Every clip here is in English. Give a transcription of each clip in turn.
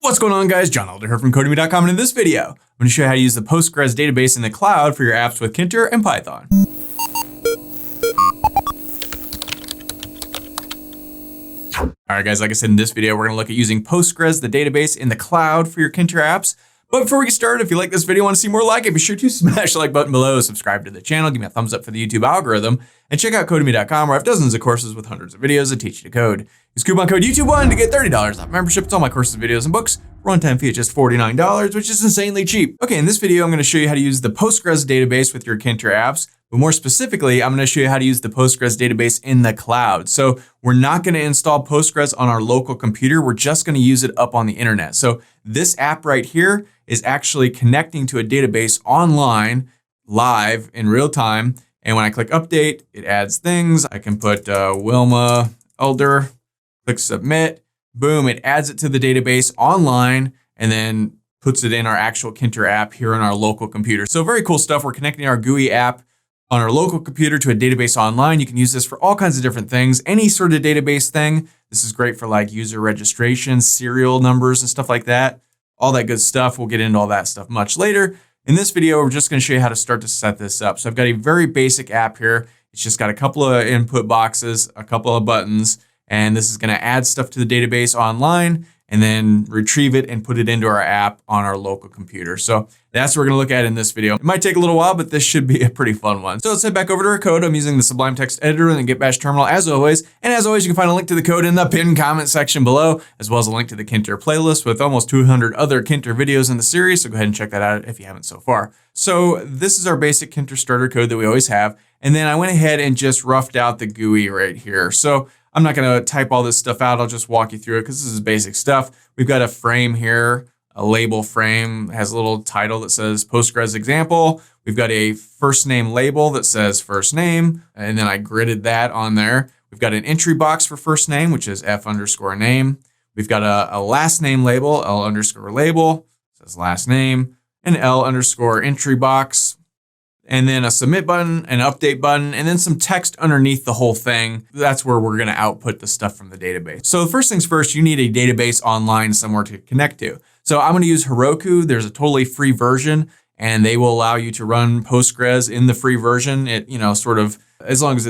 What's going on, guys? John Elder here from Codemy.com, and in this video, I'm going to show you how to use the Postgres database in the cloud for your apps with Tkinter and Python. All right, guys, like I said, in this video, we're going to look at using Postgres, the database in the cloud for your Tkinter apps. But before we get started, if you like this video and want to see more like it, be sure to smash the like button below, subscribe to the channel, give me a thumbs up for the YouTube algorithm, and check out Codemy.com, where I have dozens of courses with hundreds of videos that teach you to code. Use coupon code YouTube1 to get $30 off membership to all my courses, videos, and books. Runtime fee at just $49, which is insanely cheap. Okay, in this video, I'm going to show you how to use the Postgres database with your Tkinter apps. But more specifically, I'm going to show you how to use the Postgres database in the cloud. So we're not going to install Postgres on our local computer. We're just going to use it up on the internet. So this app right here is actually connecting to a database online, live in real time. And when I click update, it adds things. I can put Wilma Elder, click submit, boom, it adds it to the database online and then puts it in our actual Tkinter app here on our local computer. So very cool stuff. We're connecting our GUI app on our local computer to a database online. You can use this for all kinds of different things, any sort of database thing. This is great for like user registration, serial numbers and stuff like that. All that good stuff. We'll get into all that stuff much later. In this video, we're just going to show you how to start to set this up. So I've got a very basic app here. It's just got a couple of input boxes, a couple of buttons, and this is going to add stuff to the database online and then retrieve it and put it into our app on our local computer. So that's what we're gonna look at in this video. It might take a little while, but this should be a pretty fun one. So let's head back over to our code. I'm using the Sublime Text Editor and the Git Bash terminal as always. And as always, you can find a link to the code in the pinned comment section below, as well as a link to the Tkinter playlist with almost 200 other Tkinter videos in the series. So go ahead and check that out if you haven't so far. So this is our basic Tkinter starter code that we always have. And then I went ahead and just roughed out the GUI right here. So I'm not going to type all this stuff out. I'll just walk you through it because this is basic stuff. We've got a frame here, a label frame, has a little title that says Postgres example. We've got a first name label that says first name, and then I gridded that on there. We've got an entry box for first name, which is F_name. We've got a last name label, L_label, says last name, an L_entry box. And then a submit button, an update button, and then some text underneath the whole thing. That's where we're gonna output the stuff from the database. So first things first, you need a database online somewhere to connect to. So I'm gonna use Heroku. There's a totally free version, and they will allow you to run Postgres in the free version. It, sort of, as long as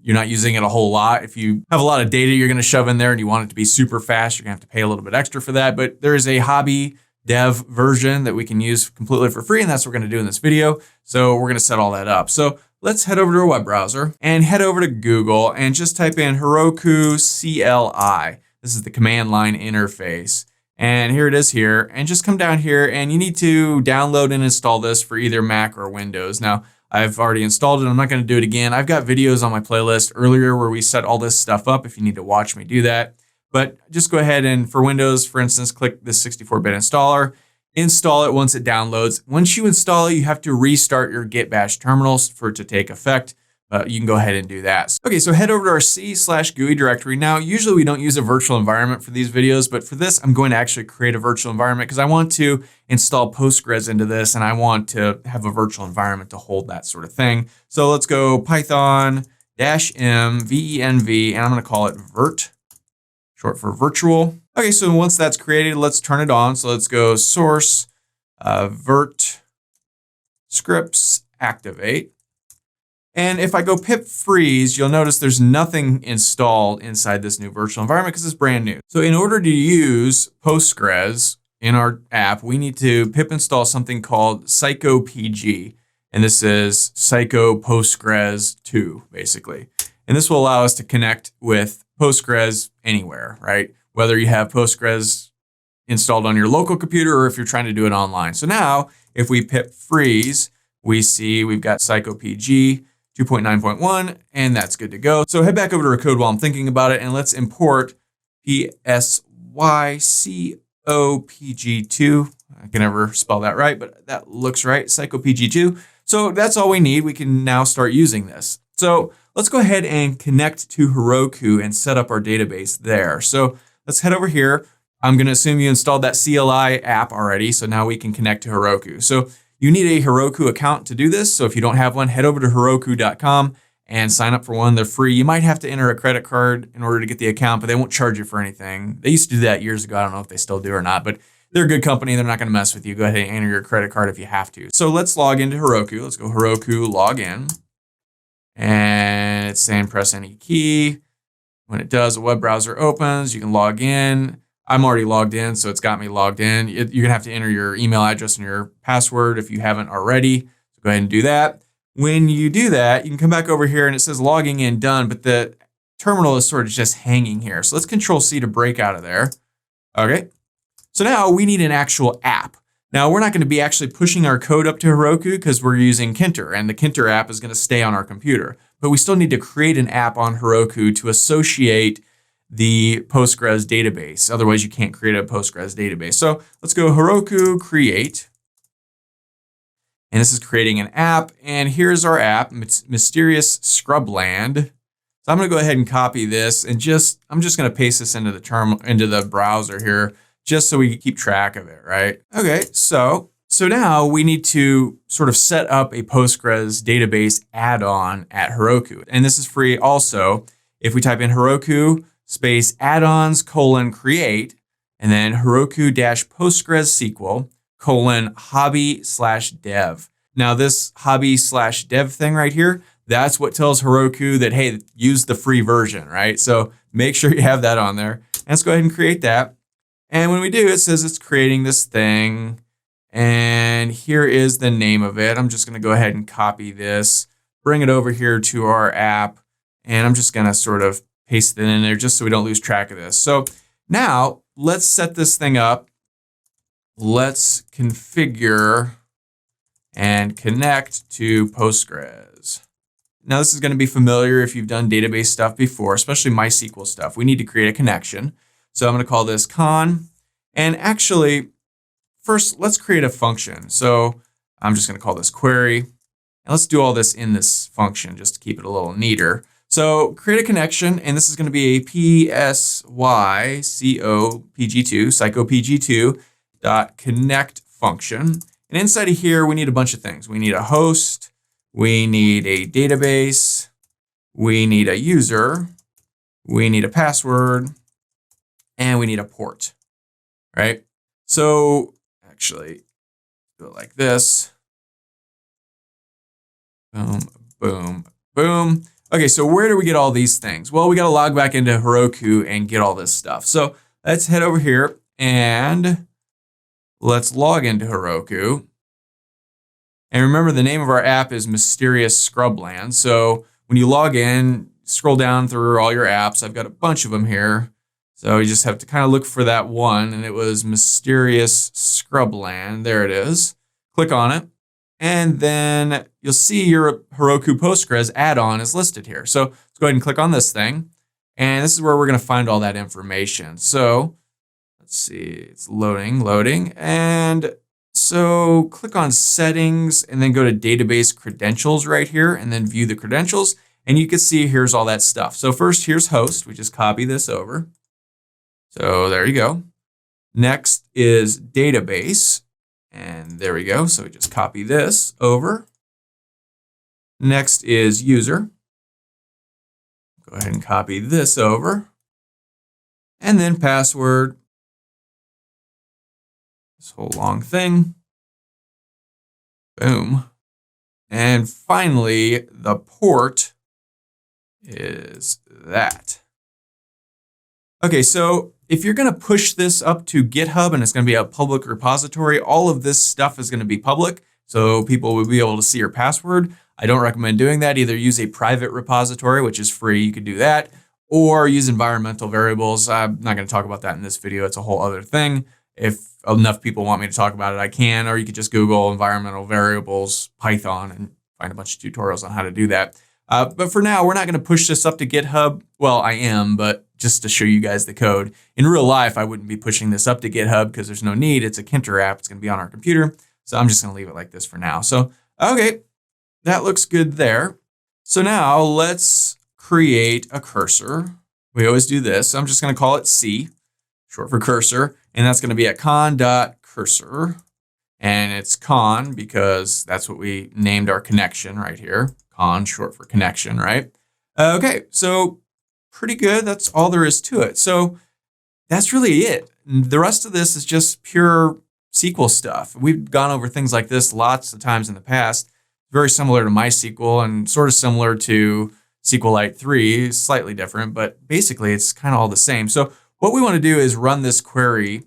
you're not using it a whole lot. If you have a lot of data you're gonna shove in there and you want it to be super fast, you're gonna have to pay a little bit extra for that. But there is a hobby dev version that we can use completely for free, and that's what we're going to do in this video. So we're going to set all that up. So let's head over to a web browser and head over to Google and just type in Heroku CLI. This is the command line interface. And here it is here. And just come down here and you need to download and install this for either Mac or Windows. Now, I've already installed it. I'm not going to do it again. I've got videos on my playlist earlier where we set all this stuff up if you need to watch me do that. But just go ahead and for Windows, for instance, click this 64-bit installer, install it once it downloads. Once you install it, you have to restart your Git Bash terminals for it to take effect. You can go ahead and do that. Okay, so head over to our C/GUI directory. Now, usually we don't use a virtual environment for these videos, but for this, I'm going to actually create a virtual environment because I want to install Postgres into this and I want to have a virtual environment to hold that sort of thing. So let's go Python -m venv, and I'm going to call it virt. Short for virtual. Okay, so once that's created, let's turn it on. So let's go source, virt, scripts, activate. And if I go pip freeze, you'll notice there's nothing installed inside this new virtual environment because it's brand new. So in order to use Postgres in our app, we need to pip install something called psychopg. And this is psycho Postgres 2, basically. And this will allow us to connect with Postgres anywhere, right? Whether you have Postgres installed on your local computer or if you're trying to do it online. So now if we pip freeze, we see we've got psychopg 2.9.1 and that's good to go. So head back over to our code while I'm thinking about it and let's import psychopg2. I can never spell that right, but that looks right, psychopg2. So that's all we need. We can now start using this. So let's go ahead and connect to Heroku and set up our database there. So let's head over here. I'm going to assume you installed that CLI app already. So now we can connect to Heroku. So you need a Heroku account to do this. So if you don't have one, head over to Heroku.com and sign up for one. They're free. You might have to enter a credit card in order to get the account, but they won't charge you for anything. They used to do that years ago. I don't know if they still do or not, but they're a good company. They're not going to mess with you. Go ahead and enter your credit card if you have to. So let's log into Heroku. Let's go Heroku, log in. And it's saying press any key. When it does, a web browser opens. You can log in. I'm already logged in, so it's got me logged in. You're going to have to enter your email address and your password if you haven't already. So go ahead and do that. When you do that, you can come back over here and it says logging in done, but the terminal is sort of just hanging here. So let's Control-C to break out of there. Okay. So now we need an actual app. Now we're not going to be actually pushing our code up to Heroku because we're using Tkinter, and the Tkinter app is going to stay on our computer. But we still need to create an app on Heroku to associate the Postgres database. Otherwise, you can't create a Postgres database. So let's go Heroku create. And this is creating an app. And here's our app, Mysterious Scrubland. So I'm going to go ahead and copy this and I'm just going to paste this into the browser here, just so we keep track of it, right? Okay, so now we need to sort of set up a Postgres database add-on at Heroku. And this is free also. If we type in Heroku space add-ons :create, and then Heroku-postgresql hobby/dev. Now this hobby/dev thing right here, that's what tells Heroku that, hey, use the free version, right? So make sure you have that on there. And let's go ahead and create that. And when we do, it says it's creating this thing. And here is the name of it. I'm just going to go ahead and copy this, bring it over here to our app. And I'm just going to sort of paste it in there just so we don't lose track of this. So now let's set this thing up. Let's configure and connect to Postgres. Now this is going to be familiar if you've done database stuff before, especially MySQL stuff. We need to create a connection. So I'm going to call this con. And actually, first, let's create a function. So I'm just going to call this query. And let's do all this in this function just to keep it a little neater. So create a connection, and this is going to be a psychopg2.connect function. And inside of here, we need a bunch of things. We need a host, we need a database, we need a user, we need a password, and we need a port, right? So actually, do it like this. Boom, boom, boom. Okay, so where do we get all these things? Well, we got to log back into Heroku and get all this stuff. So let's head over here and let's log into Heroku. And remember, the name of our app is Mysterious Scrubland. So when you log in, scroll down through all your apps. I've got a bunch of them here. So you just have to kind of look for that one, and it was Mysterious Scrubland. There it is. Click on it, and then you'll see your Heroku Postgres add-on is listed here. So let's go ahead and click on this thing, and this is where we're going to find all that information. So let's see, it's loading, and so click on Settings, and then go to Database Credentials right here, and then view the credentials, and you can see here's all that stuff. So first, here's host. We just copy this over. So there you go. Next is database. And there we go. So we just copy this over. Next is user. Go ahead and copy this over. And then password. This whole long thing. Boom. And finally, the port is that. Okay, so if you're going to push this up to GitHub and it's going to be a public repository, all of this stuff is going to be public, so people will be able to see your password. I don't recommend doing that. Either use a private repository, which is free, you could do that, or use environmental variables. I'm not going to talk about that in this video. It's a whole other thing. If enough people want me to talk about it, I can, or you could just Google environmental variables, Python, and find a bunch of tutorials on how to do that. But for now, we're not going to push this up to GitHub. Well, I am, but just to show you guys the code. In real life, I wouldn't be pushing this up to GitHub because there's no need. It's a Tkinter app. It's going to be on our computer. So I'm just going to leave it like this for now. So, okay, that looks good there. So now let's create a cursor. We always do this. So I'm just going to call it C, short for cursor. And that's going to be at con.cursor. And it's con because that's what we named our connection right here, con, short for connection, right? Okay, so pretty good. That's all there is to it. So that's really it. The rest of this is just pure SQL stuff. We've gone over things like this lots of times in the past. Very similar to MySQL and sort of similar to SQLite 3, slightly different, but basically it's kind of all the same. So what we want to do is run this query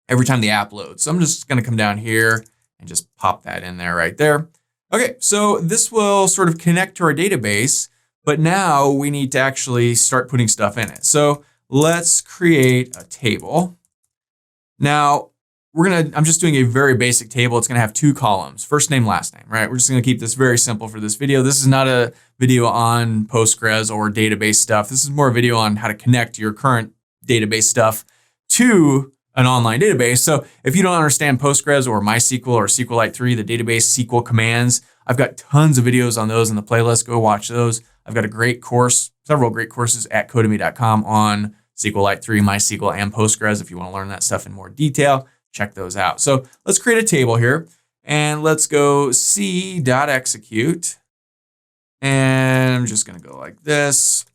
every time the app loads. So I'm just going to come down here and just pop that in there right there. Okay, so this will sort of connect to our database, but now we need to actually start putting stuff in it. So let's create a table. Now, I'm just doing a very basic table. It's gonna have 2 columns, first name, last name, right? We're just gonna keep this very simple for this video. This is not a video on Postgres or database stuff. This is more a video on how to connect your current database stuff to an online database. So if you don't understand Postgres or MySQL or SQLite 3, the database SQL commands, I've got tons of videos on those in the playlist. Go watch those. I've got a great course, several great courses at codemy.com on SQLite 3, MySQL, and Postgres. If you want to learn that stuff in more detail, check those out. So let's create a table here and let's go c.execute. And I'm just going to go like this.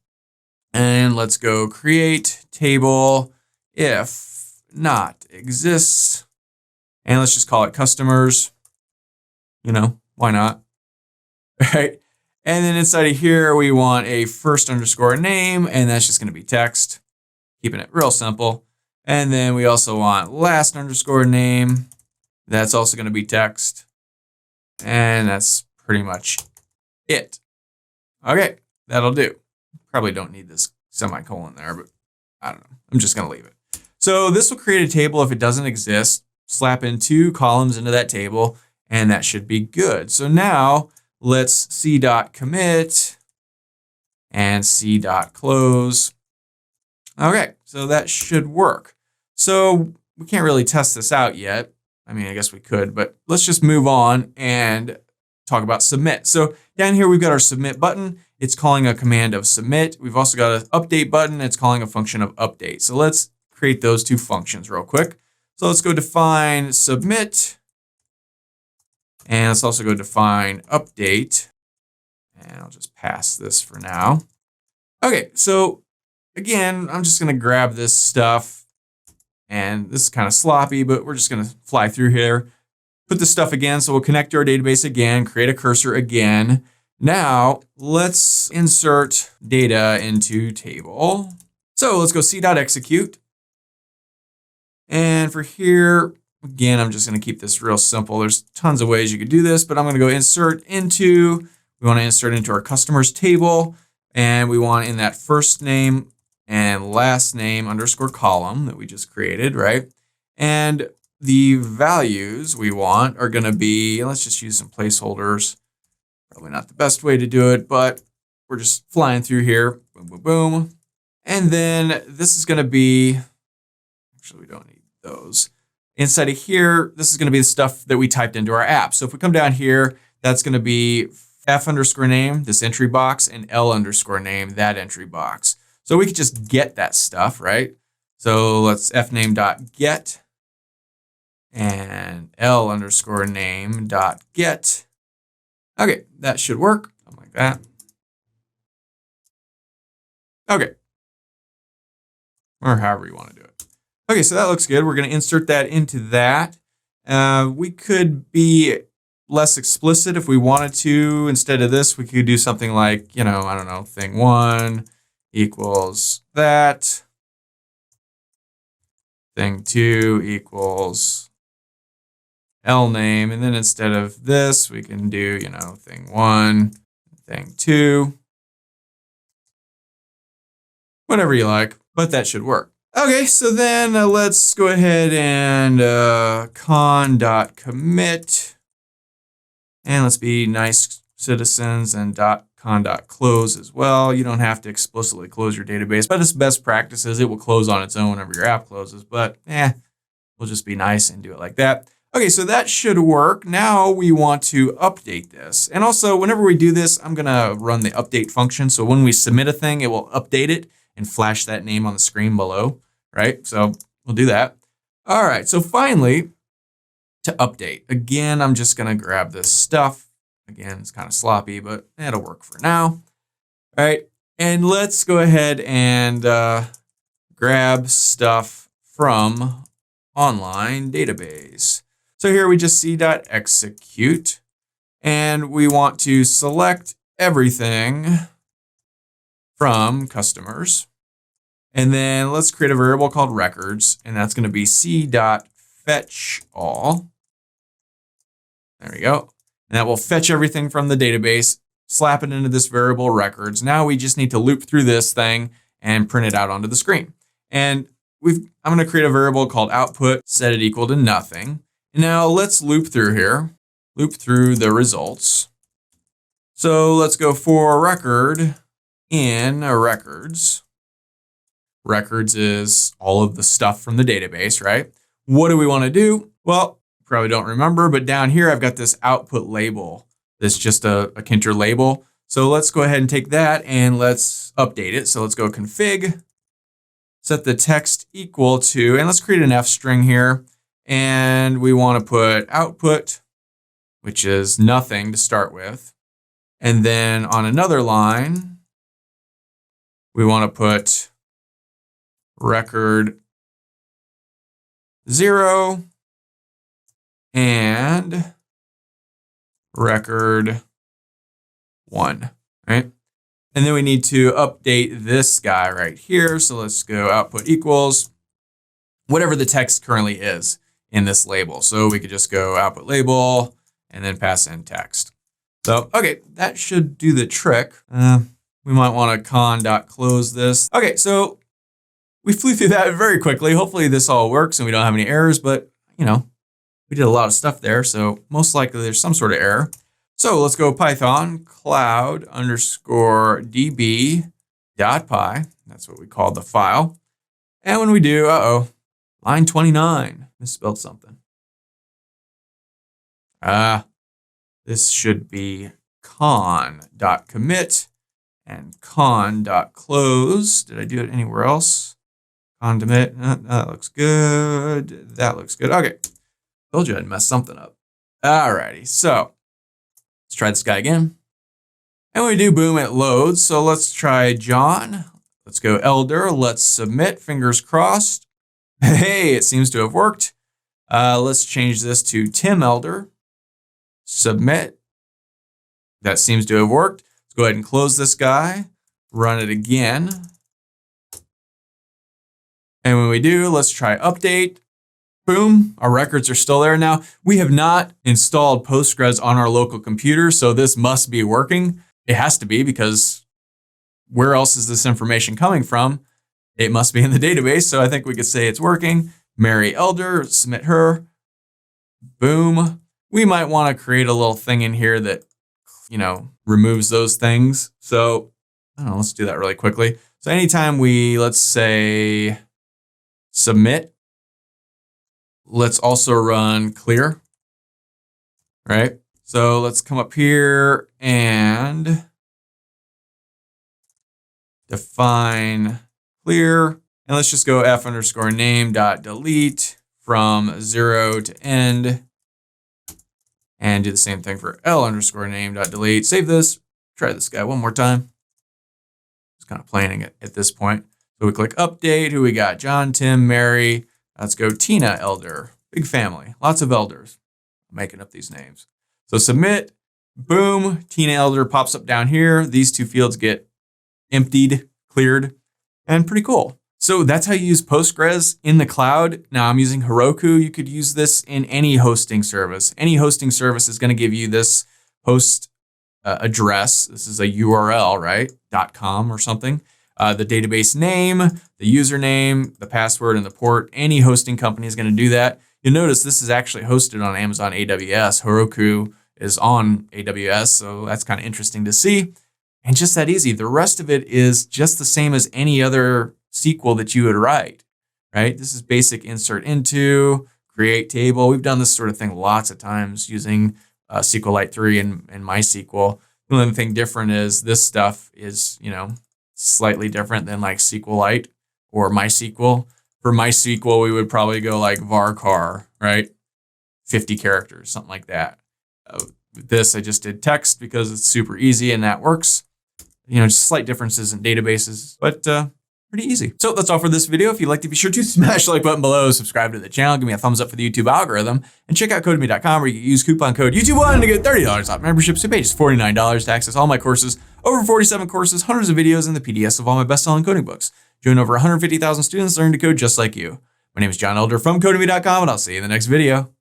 And let's go create table if not exists. And let's just call it customers. You know, why not? Right? And then inside of here, we want a first underscore name, and that's just going to be text, keeping it real simple. And then we also want last underscore name. That's also going to be text. And that's pretty much it. Okay, that'll do. Probably don't need this semicolon there, but I don't know. I'm just going to leave it. So this will create a table if it doesn't exist. Slap in 2 columns into that table, and that should be good. So now let's c.commit and c.close. Okay, so that should work. So we can't really test this out yet. I mean, I guess we could, but let's just move on and talk about submit. So down here, we've got our submit button. It's calling a command of submit. We've also got an update button. It's calling a function of update. So let's create those 2 functions real quick. So let's go define submit. And let's also go define update. And I'll just pass this for now. Okay, so again, I'm just going to grab this stuff. And this is kind of sloppy, but we're just going to fly through here. Put this stuff again. So we'll connect to our database again, create a cursor again. Now let's insert data into table. So let's go c.execute. And for here, again, I'm just going to keep this real simple. There's tons of ways you could do this, but I'm going to go insert into, we want to insert into our customers table. And we want in that first name and last name underscore column that we just created, right? And the values we want are going to be, let's just use some placeholders. Probably not the best way to do it, but we're just flying through here. Boom, boom, boom. And then this is going to be, actually, we don't need those. Inside of here, this is going to be the stuff that we typed into our app. So if we come down here, that's going to be f underscore name, this entry box, and l underscore name, that entry box. So we could just get that stuff, right? So let's fname.get and l underscore name dot get. Okay, that should work. Something like that. Okay. Or however you want to do it. Okay, so that looks good. We're going to insert that into that. We could be less explicit if we wanted to. Instead of this, we could do something like, you know, I don't know, thing1 equals that. Thing2 equals L name. And then instead of this, we can do, you know, thing1, thing2. Whatever you like, but that should work. Okay, so then let's go ahead and con.commit. And let's be nice citizens and con.close as well. You don't have to explicitly close your database, but it's best practices. It will close on its own whenever your app closes, but we'll just be nice and do it like that. Okay, so that should work. Now we want to update this. And also, whenever we do this, I'm gonna run the update function. So when we submit a thing, it will update it and flash that name on the screen below, right? So we'll do that. All right, so finally, to update. Again, I'm just gonna grab this stuff. Again, it's kind of sloppy, but it'll work for now. All right, and let's go ahead and grab stuff from online database. So here we just c.execute, and we want to select everything from customers. And then let's create a variable called records, and that's going to be c.fetchAll. There we go. And that will fetch everything from the database, slap it into this variable records. Now we just need to loop through this thing and print it out onto the screen. And I'm going to create a variable called output, set it equal to nothing. And now let's loop through here, loop through the results. So let's go for record in records. Records is all of the stuff from the database, right? What do we want to do? Well, probably don't remember, but down here I've got this output label. That's just a Tkinter label. So let's go ahead and take that and let's update it. So let's go config, set the text equal to, and let's create an F string here. And we want to put output, which is nothing to start with. And then on another line, we want to put record 0 and record 1, right? And then we need to update this guy right here. So let's go output equals whatever the text currently is in this label. So we could just go output label and then pass in text. So, okay, that should do the trick. We might want to con.close this. Okay, so we flew through that very quickly. Hopefully this all works and we don't have any errors, but you know, we did a lot of stuff there. So most likely there's some sort of error. So let's go Python cloud underscore db.py. That's what we called the file. And when we do, line 29, misspelled something. This should be con.commit and con.close. Did I do it anywhere else? Commit, that looks good. That looks good. Okay, told you I'd mess something up. Alrighty, so let's try this guy again. And when we do, boom, it loads. So let's try John. Let's go Elder. Let's submit, fingers crossed. Hey, it seems to have worked. Let's change this to Tim Elder. Submit. That seems to have worked. Let's go ahead and close this guy. Run it again. And when we do, let's try update. Boom, our records are still there. Now, we have not installed Postgres on our local computer, so this must be working. It has to be, because where else is this information coming from? It must be in the database, so I think we could say it's working. Mary Elder, submit her. Boom. We might want to create a little thing in here that, you know, removes those things. So, I don't know, let's do that really quickly. So anytime we, let's say, submit, let's also run clear, right? So let's come up here and define clear. And let's just go f underscore name dot delete from 0 to end. And do the same thing for L underscore name dot delete. Save this, try this guy one more time. It's kind of planning it at this point. So we click update, who we got? John, Tim, Mary. Let's go Tina Elder, big family, lots of elders. I'm making up these names. So submit, boom, Tina Elder pops up down here. These two fields get emptied, cleared, and pretty cool. So that's how you use Postgres in the cloud. Now I'm using Heroku. You could use this in any hosting service. Any hosting service is going to give you this host address. This is a URL, right? .com or something. The database name, the username, the password, and the port. Any hosting company is going to do that. You'll notice this is actually hosted on Amazon AWS. Heroku is on AWS, so that's kind of interesting to see. And just that easy. The rest of it is just the same as any other SQL that you would write, right? This is basic insert into, create table. We've done this sort of thing lots of times using SQLite 3 and MySQL. The only thing different is this stuff is, you know, slightly different than like SQLite or MySQL. For MySQL, we would probably go like varchar, right? 50 characters, something like that. With this, I just did text because it's super easy and that works. Just slight differences in databases, but pretty easy. So that's all for this video. If you liked it, be sure to smash the like button below, subscribe to the channel, give me a thumbs up for the YouTube algorithm, and check out codemy.com where you can use coupon code YouTube1 to get $30 off membership. So pay just $49 to access all my courses, over 47 courses, hundreds of videos, and the PDFs of all my best-selling coding books. Join over 150,000 students learning to code just like you. My name is John Elder from codemy.com, and I'll see you in the next video.